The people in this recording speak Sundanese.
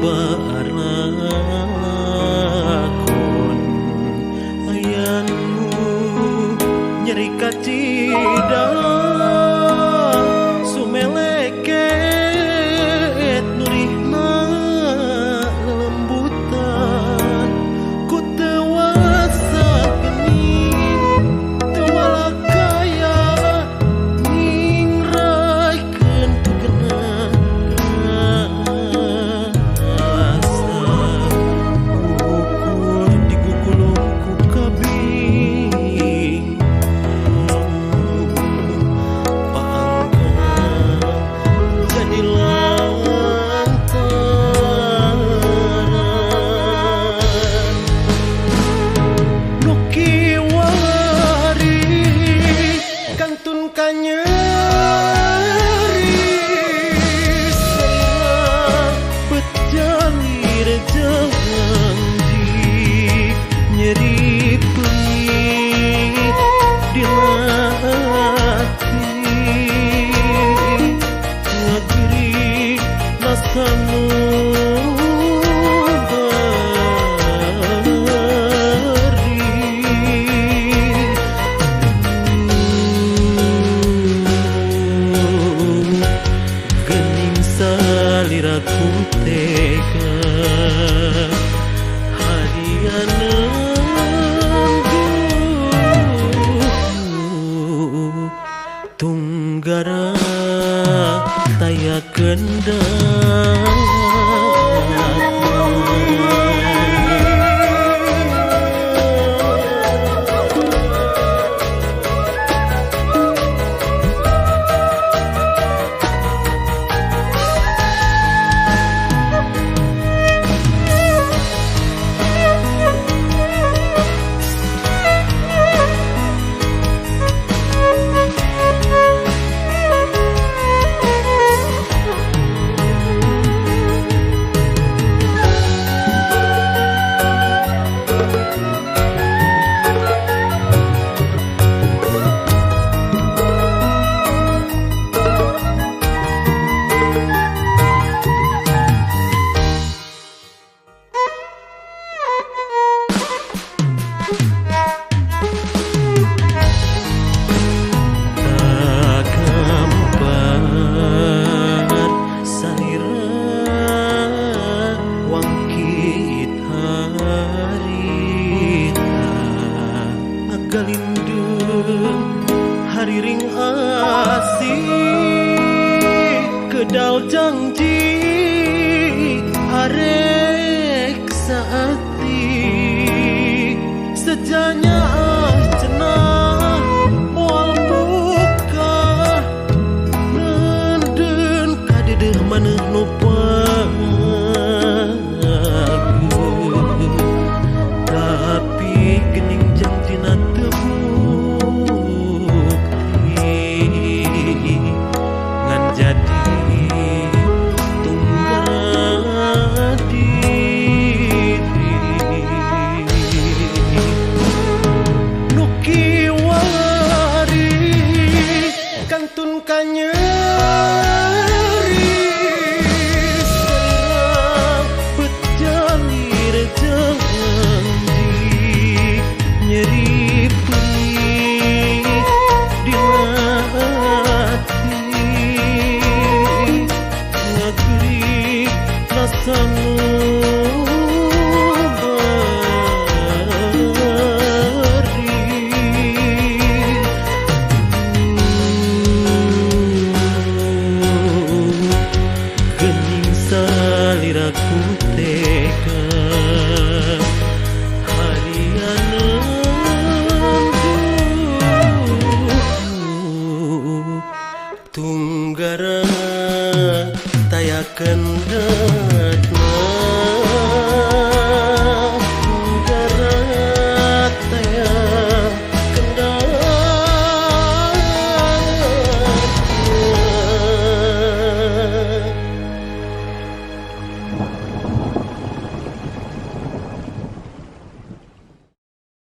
baar lakon ayanmu nyeri kacida sumeleket nurihna lembutan ku tewasa gening tewalakaya ningraikeun tukena rasa ukur digugulung ku kabing paangkan jadi lantaran nuki wari kantun kanyeri serang bejalir janji nyeri penyit di hati ngageri nasamu gening saliraku tega harian tunggara taya kendang hariring asih kedal janji arek saati sejanya cenah moal buka nenden kadedeh maneh nu tapi gening jantina teu ngan jadi tunggal diri nuki wari kantun kanyeri serang bejalir janji nyeri penyit di hati ngageri nasamu gening saliraku tega harian tunggara taya kendang